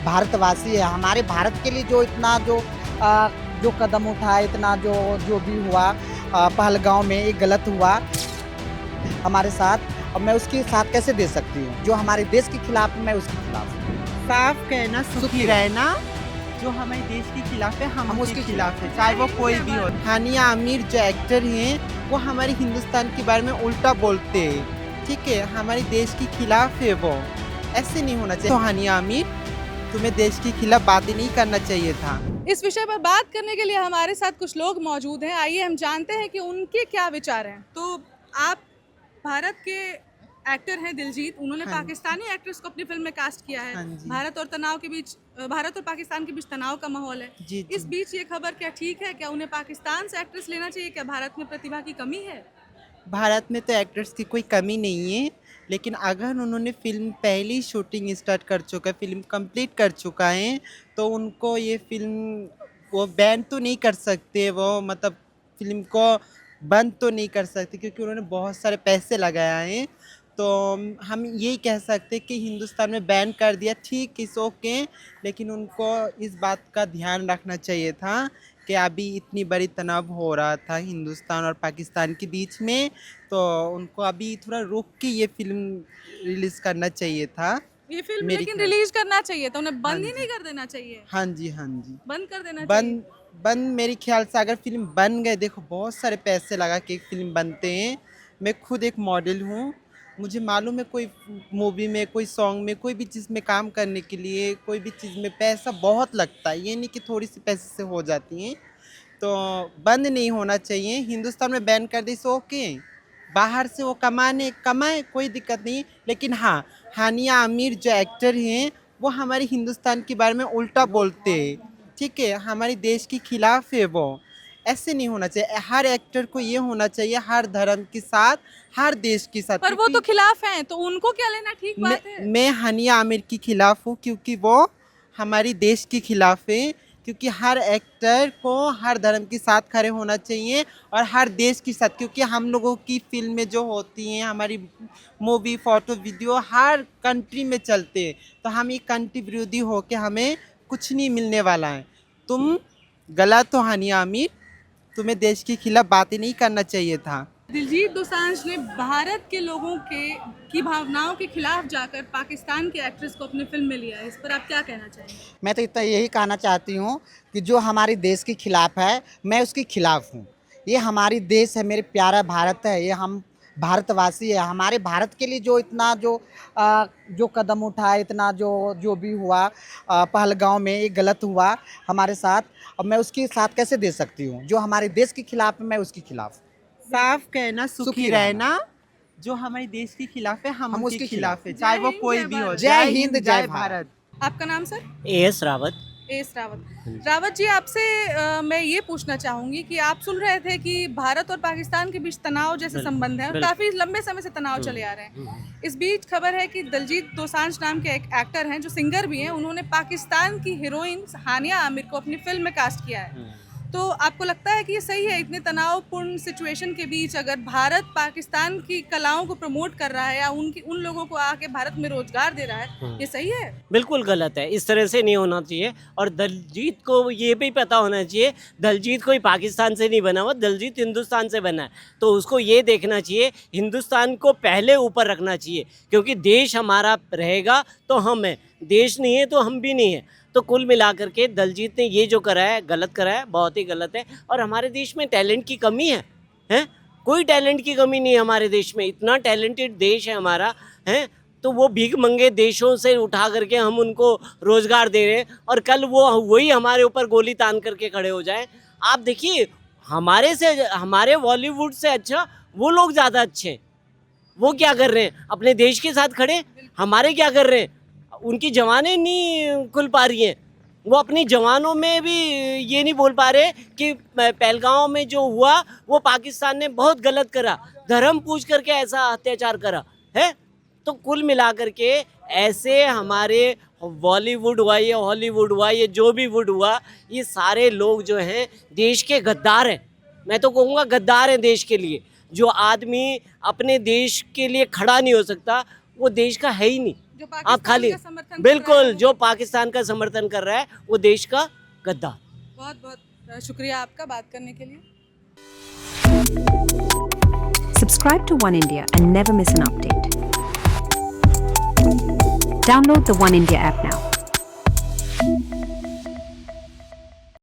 भारतवासी है, हमारे भारत के लिए जो इतना जो कदम उठाया, इतना जो भी हुआ पहलगाँव में, ये गलत हुआ हमारे साथ। अब मैं उसके साथ कैसे दे सकती हूँ? जो हमारे देश के खिलाफ है, मैं उसके खिलाफ हूँ। साफ कहना, सुखी रहना। जो हमारे देश के खिलाफ है, हम उसके खिलाफ है, चाहे वो कोई भी हो। हानिया आमिर जो एक्टर हैं, वो हमारे हिंदुस्तान के बारे में उल्टा बोलते हैं, ठीक है, हमारे देश के खिलाफ है वो। ऐसे नहीं होना चाहिए। तो हानिया आमिर, तुम्हें देश के खिलाफ बातें नहीं करना चाहिए था। इस विषय पर बात करने के लिए हमारे साथ कुछ लोग मौजूद हैं। आइए हम जानते हैं कि उनके क्या विचार हैं। तो आप भारत के एक्टर हैं दिलजीत, उन्होंने हाँ जी। पाकिस्तानी एक्ट्रेस को अपनी फिल्म में कास्ट किया है। हाँ जी। भारत और पाकिस्तान के बीच तनाव का माहौल है। जी, इस जी। बीच ये खबर क्या ठीक है? क्या उन्हें पाकिस्तान से एक्ट्रेस लेना चाहिए? क्या भारत में प्रतिभा की कमी है? भारत में तो एक्टर्स की कोई कमी नहीं है, लेकिन अगर उन्होंने फ़िल्म पहली शूटिंग स्टार्ट कर चुका है, फ़िल्म कंप्लीट कर चुका है, तो उनको ये फ़िल्म वो बैन तो नहीं कर सकते, वो मतलब फ़िल्म को बंद तो नहीं कर सकते, क्योंकि उन्होंने बहुत सारे पैसे लगाए हैं। तो हम यही कह सकते हैं कि हिंदुस्तान में बैन कर दिया, ठीक, इट्स ओके, लेकिन उनको इस बात का ध्यान रखना चाहिए था कि अभी इतनी बड़ी तनाव हो रहा था हिंदुस्तान और पाकिस्तान के बीच में, तो उनको अभी थोड़ा रुक के ये फ़िल्म रिलीज़ करना चाहिए था। ये फिल्म मेरे लेकिन ख्याल रिलीज करना चाहिए, तो उन्हें हाँ बंद ही जी। नहीं कर देना चाहिए। हाँ जी, हाँ जी। बंद कर देना चाहिए। बंद बंद मेरे ख्याल से अगर फ़िल्म बन गए, देखो बहुत सारे पैसे लगा के एक फ़िल्म बनते हैं। मैं खुद एक मॉडल हूँ, मुझे मालूम है कोई मूवी में, कोई सॉन्ग में, कोई भी चीज़ में काम करने के लिए, कोई भी चीज़ में पैसा बहुत लगता है, ये नहीं कि थोड़ी-सी पैसे से हो जाती हैं। तो बंद नहीं होना चाहिए, हिंदुस्तान में बैन कर दी सो ओके, बाहर से वो कमाए कोई दिक्कत नहीं, लेकिन हाँ, हानिया आमिर जो एक्टर हैं, वो हमारे हिंदुस्तान के बारे में उल्टा बोलते हैं, ठीक है, हमारे देश के खिलाफ है वो। ऐसे नहीं होना चाहिए, हर एक्टर को ये होना चाहिए हर धर्म के साथ, हर देश के साथ। पर वो तो खिलाफ हैं, तो उनको क्या लेना ठीक बात है? मैं हानिया आमिर के खिलाफ हूँ, क्योंकि वो हमारी देश के खिलाफ है, क्योंकि हर एक्टर को हर धर्म के साथ खड़े होना चाहिए और हर देश के साथ, क्योंकि हम लोगों की फिल्में जो होती हैं, हमारी मूवी, फोटो, वीडियो हर कंट्री में चलते हैं, तो हम एक कंट्री विरोधी होके हमें कुछ नहीं मिलने वाला है। तुम गलत हो हानिया आमिर, तुम्हें देश के खिलाफ बातें नहीं करना चाहिए था। दिलजीत दोसांझ ने भारत के लोगों की भावनाओं के खिलाफ जाकर पाकिस्तान के एक्ट्रेस को अपनी फिल्म में लिया है। इस पर आप क्या कहना चाहेंगे? मैं तो इतना यही कहना चाहती हूँ कि जो हमारे देश के खिलाफ है, मैं उसके खिलाफ हूँ। ये हमारी देश है, मेरे प्यारा भारत है, ये हम भारतवासी है, हमारे भारत के लिए जो इतना जो कदम उठाया, इतना जो भी हुआ पहलगाँव में, ये गलत हुआ हमारे साथ। अब मैं उसके साथ कैसे दे सकती हूँ? जो हमारे देश के खिलाफ है, मैं उसके खिलाफ हूँ। साफ कहना, सुखी रहना। जो हमारे देश के खिलाफ है, हम उसके खिलाफ है, चाहे वो कोई भी हो। जय हिंद, जय भारत। आपका नाम sir? A S Rawat. S Rawat. Rawat ji, आपसे मैं ये पूछना चाहूंगी कि आप सुन रहे थे कि भारत और पाकिस्तान के बीच तनाव जैसे संबंध है और काफी लंबे समय से तनाव चले आ रहे हैं। इस बीच खबर है कि दिलजीत दोसांझ नाम के एक एक्टर हैं जो सिंगर भी हैं, उन्होंने पाकिस्तान की हीरोइन हानिया आमिर को अपनी फिल्म में कास्ट किया है। तो आपको लगता है कि ये सही है? इतने तनावपूर्ण सिचुएशन के बीच अगर भारत पाकिस्तान की कलाओं को प्रमोट कर रहा है या उन लोगों को आके भारत में रोजगार दे रहा है, ये सही है? बिल्कुल गलत है, इस तरह से नहीं होना चाहिए। और दलजीत को ये भी पता होना चाहिए, दलजीत कोई पाकिस्तान से नहीं बना हुआ, दलजीत हिंदुस्तान से बना है। तो उसको ये देखना चाहिए, हिंदुस्तान को पहले ऊपर रखना चाहिए, क्योंकि देश हमारा रहेगा तो हम हैं, देश नहीं है तो हम भी नहीं है। तो कुल मिलाकर के दलजीत ने ये जो करा है, गलत करा है, बहुत ही गलत है। और हमारे देश में टैलेंट की कमी है, हैं? कोई टैलेंट की कमी नहीं है हमारे देश में, इतना टैलेंटेड देश है हमारा, हैं? तो वो भीख मंगे देशों से उठा करके हम उनको रोज़गार दे रहे हैं और कल वो वही हमारे ऊपर गोली तान करके खड़े हो जाएं। आप देखिए, हमारे बॉलीवुड से अच्छा वो लोग ज़्यादा अच्छे हैं। वो क्या कर रहे हैं? अपने देश के साथ खड़े। हमारे क्या कर रहे हैं? उनकी जवानें नहीं खुल पा रही हैं। वो अपनी जवानों में भी ये नहीं बोल पा रहे कि पहलगाँव में जो हुआ वो पाकिस्तान ने बहुत गलत करा, धर्म पूछ करके ऐसा अत्याचार करा है। तो कुल मिलाकर के ऐसे हमारे बॉलीवुड हुआ, ये हॉलीवुड हुआ, ये जो भी वुड हुआ, ये सारे लोग जो हैं देश के गद्दार हैं। मैं तो कहूँगा गद्दार हैं देश के लिए। जो आदमी अपने देश के लिए खड़ा नहीं हो सकता, वो देश का है ही नहीं। जो आप पाकिस्तान खाली का समर्थन कर रहा है बिल्कुल वो- जो पाकिस्तान का समर्थन कर रहा है वो देश का गद्दार। बहुत बहुत शुक्रिया आपका बात करने के लिए। Subscribe to One India and never miss an update. Download the One India app now.